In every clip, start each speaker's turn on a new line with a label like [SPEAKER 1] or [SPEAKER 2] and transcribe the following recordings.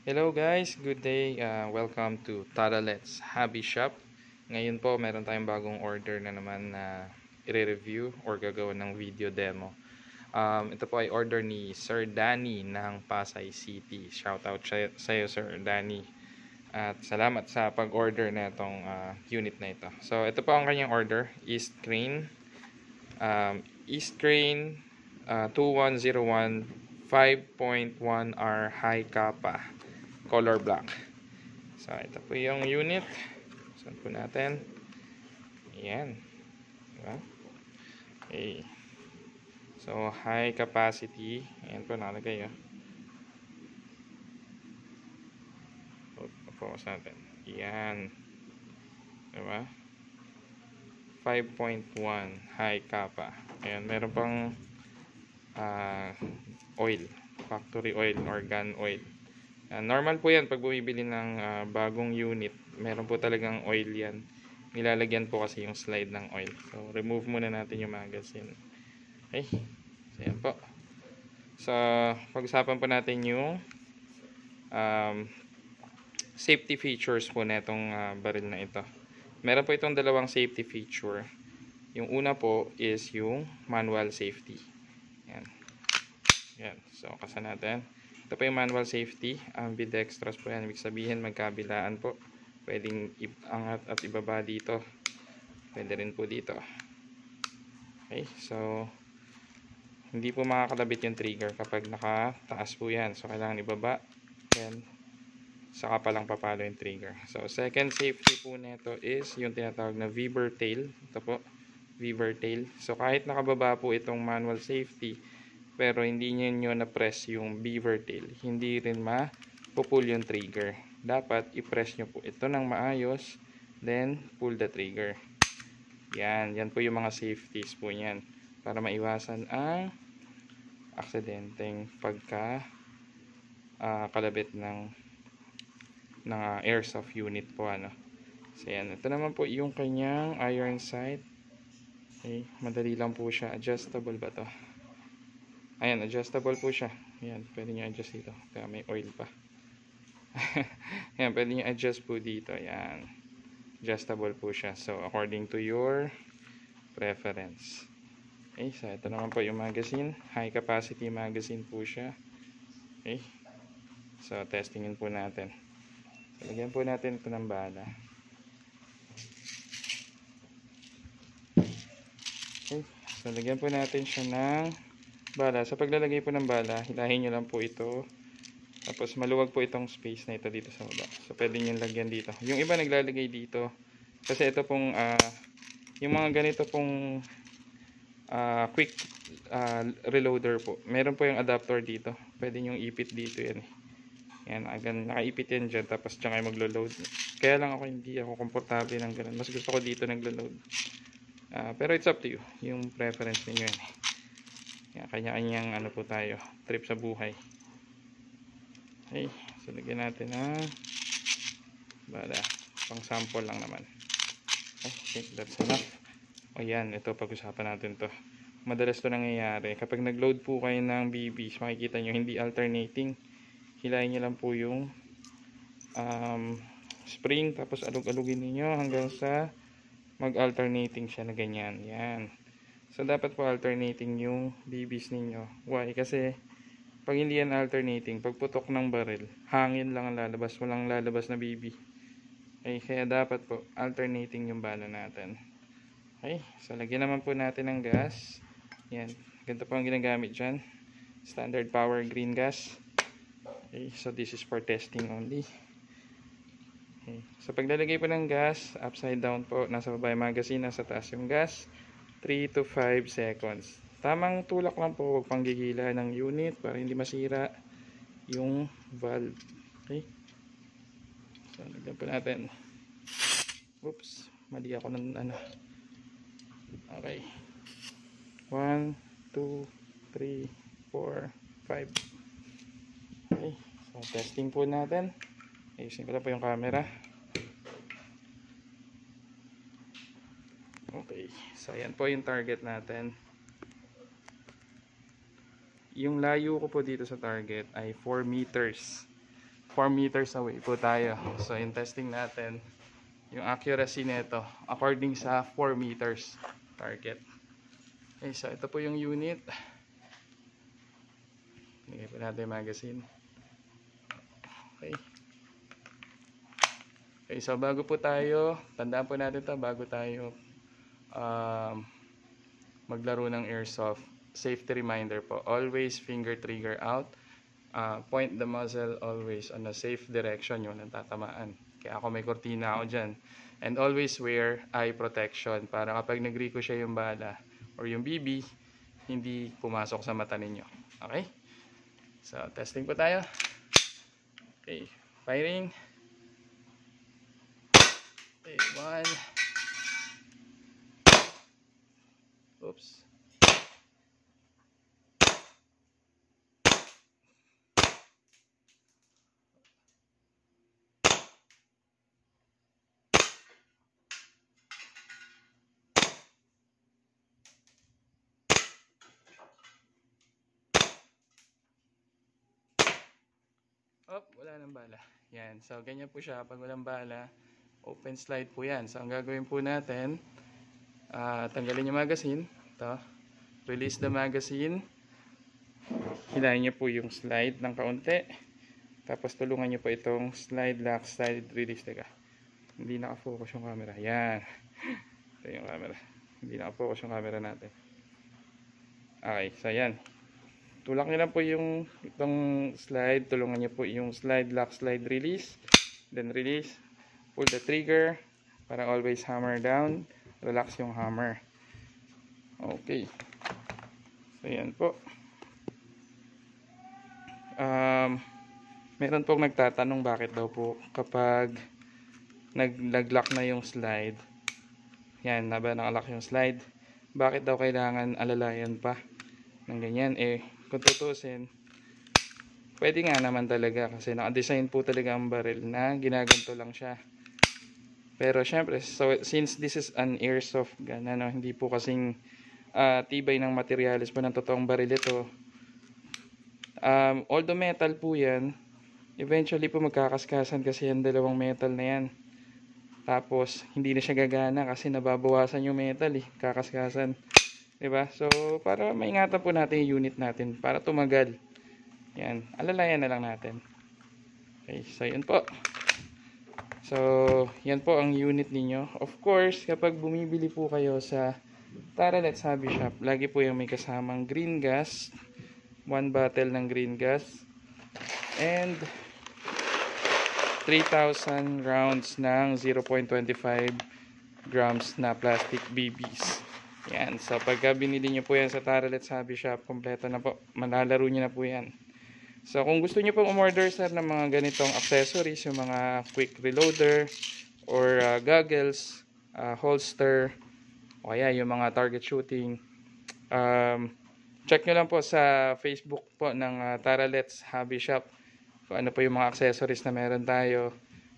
[SPEAKER 1] Hello guys, good day. Welcome to Tara Let's Hobby Shop. Ngayon po, meron tayong bagong order na naman na i-review or gagawin ng video demo. Ito po ay order ni Sir Danny ng Pasay City. Shoutout sa iyo Sir Danny. At salamat sa pag-order na itong unit na ito. So ito po ang kanyang order, East Crane. East Crane 2101 5.1R High Kappa. Color black. So ito po yung unit. Saan po natin? Ayan. Diba? Okay. So high capacity. Ayan po nakalagay. Focus natin. Ayan. Diba? 5.1 high kappa. Ayan. Meron pang oil. Factory oil or gun oil. Normal po yan pag bumibili ng bagong unit. Meron po talagang oil yan. Nilalagyan po kasi yung slide ng oil. So remove muna natin yung magazine. Okay. So yan po. So pag-usapan po natin yung safety features po na itong baril na ito. Meron po itong dalawang safety feature. Yung una po is yung manual safety. Yan. Yan. So kasa natin. Ito po yung manual safety. Ambidextrous po yan. Ibig sabihin magkabilaan po. Pwedeng iangat at ibaba dito. Pwede rin po dito. Okay. So, hindi po makakalabit yung trigger kapag nakataas po yan. So, kailangan ibaba. Then, saka pa lang papalo yung trigger. So, second safety po nito is yung tinatawag na Weaver tail. Ito po. Weaver tail. So, kahit nakababa po itong manual safety, pero hindi nyo na-press yung beaver tail, hindi rin ma-pull yung trigger. Dapat i-press nyo po ito ng maayos, then pull the trigger. Yan po yung mga safeties po yan para maiwasan ang aksidenteng pagka kalabit ng airsoft unit po So yan, ito naman po yung kanyang iron sight. Okay, madali lang po siya, adjustable ba to? Ayan, adjustable po siya. Ayan, pwede nyo adjust dito. Kaya may oil pa. Ayan, pwede nyo adjust po dito. Ayan. Adjustable po siya. So, according to your preference. Okay, so ito naman po yung magazine. High capacity magazine po siya. Okay. So, testingin po natin. So, lagyan po natin ito ng bala. Okay. So, lagyan po natin siya ng bala. Sa paglalagay po ng bala, hilahin nyo lang po ito. Tapos maluwag po itong space na ito dito sa baba. So pwede nyo lagyan dito. Yung iba naglalagay dito. Kasi ito pong, yung mga ganito pong quick reloader po. Meron po yung adapter dito. Pwede nyo ipit dito yan. Yan, nakaipit yan dyan. Tapos dyan kayo maglo-load. Kaya lang hindi ako komportable ng ganun. Mas gusto ko dito naglo-load. Pero it's up to you. Yung preference ninyo yan. Kanya-kanyang po tayo, trip sa buhay. Okay, so lagyan natin na bala, pang sample lang naman. Okay, I think that's enough. O yan, ito pag-usapan natin to. Madalas to nangyayari kapag nag-load po kayo ng BBs, makikita nyo hindi alternating. Hilahin nyo lang po yung spring, tapos alug-alugin niyo hanggang sa mag-alternating siya na ganyan. Yan. So, dapat po alternating yung BBs ninyo. Why? Kasi, pag hindi yan alternating, pag putok ng baril, hangin lang ang lalabas. Walang lalabas na BB. Okay, kaya dapat po, alternating yung bala natin. Okay, so lagyan naman po natin ng gas. Yan, ganito po ang ginagamit dyan. Standard power green gas. Okay, so this is for testing only. Okay, so paglalagay po ng gas, upside down po, nasa baba yung magazine, nasa taas yung gas. 3 to 5 seconds. Tamang tulak lang po, huwag pang gigila ng unit para hindi masira yung valve. Okay? So, lagyan po natin. Oops, mali ako ng Okay. 1, 2, 3, 4, 5. Okay. So, testing po natin. Ayusin ko na po yung camera. Okay, so ayan po yung target natin. Yung layo ko po dito sa target ay 4 meters. 4 meters away po tayo. So yung testing natin, yung accuracy nito according sa 4 meters target. Okay, so ito po yung unit. Lagay po natin yung magazine. Okay. Okay, so bago po tayo, tandaan po natin ito, bago tayo maglaro ng airsoft, safety reminder po, always finger trigger out, point the muzzle always on a safe direction, yun ang tatamaan. Kaya ako may kortina ako dyan. And always wear eye protection para kapag nag-ricochet yung bala or yung BB, hindi pumasok sa mata ninyo. Okay? So, testing po tayo. Okay, firing. Okay, 1. Oops. Oh, wala nang bala. Yan. So, ganyan po siya. Pag walang bala, open slide po yan. So, ang gagawin po natin, tanggalin yung magazine. Ito. Release the magazine. Hilahin nyo po yung slide ng kaunti. Tapos, tulungan nyo po itong slide lock, slide release. Teka. Hindi nakafocus yung camera. Yan. Ito yung camera. Hindi nakafocus yung camera natin. Okay. So, yan. Tulak nyo lang po yung itong slide. Tulungan nyo po yung slide lock, slide release. Then release. Pull the trigger. Para always hammer down. Relax yung hammer. Okay. So yan po. Meron pong nagtatanong bakit daw po kapag nag-lock na yung slide. Yan, nakalock yung slide. Bakit daw kailangan alalayan pa ng ganyan? Kung tutusin, pwede nga naman talaga kasi naka-design po talaga ang baril na ginaganto lang siya. Pero syempre, so since this is an airsoft gun, hindi po kasing tibay ng materialis po ng totoong baril ito. Although metal po yan, eventually po magkakaskasan kasi yung dalawang metal na yan. Tapos, hindi na siya gagana kasi nababawasan yung metal kakaskasan. Diba? So, para maingatan po natin yung unit natin para tumagal. Yan. Alalayan na lang natin. Okay. So, yun po. So, yan po ang unit ninyo. Of course, kapag bumibili po kayo sa Tara Let's Hobby Shop, lagi po yung may kasamang green gas. 1 bottle ng green gas. And 3,000 rounds ng 0.25 grams na plastic BBs. Yan. So, pagka binili nyo po yan sa Tara Let's Hobby Shop, kompleto na po. Malalaro nyo na po yan. So, kung gusto nyo pong umorder, sir, ng mga ganitong accessories, yung mga quick reloader, or goggles, holster, o kaya yung mga target shooting, check nyo lang po sa Facebook po ng Tara Let's Hobby Shop kung ano po yung mga accessories na meron tayo.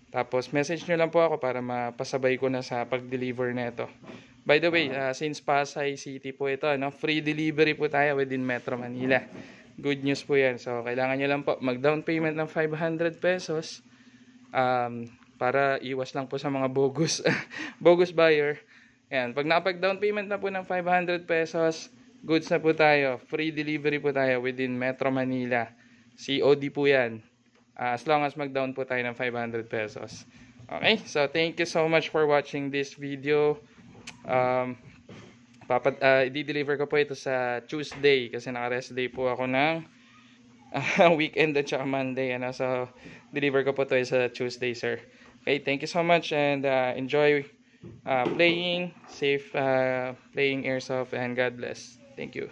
[SPEAKER 1] Tapos, message nyo lang po ako para mapasabay ko na sa pag-deliver na ito. By the way, since Pasay City po ito, free delivery po tayo within Metro Manila. Good news po yan. So, kailangan nyo lang po mag-down payment ng 500 pesos para iwas lang po sa mga bogus bogus buyer. Yan. Pag nakapag-down payment na po ng 500 pesos, goods na po tayo. Free delivery po tayo within Metro Manila. COD po yan. As long as mag-down po tayo ng 500 pesos. Okay? So, thank you so much for watching this video. I-deliver ko po ito sa Tuesday kasi naka-rest day po ako ng weekend at saka Monday. So, deliver ko po ito sa Tuesday, sir. Okay, thank you so much and enjoy playing, safe playing airsoft, and God bless. Thank you.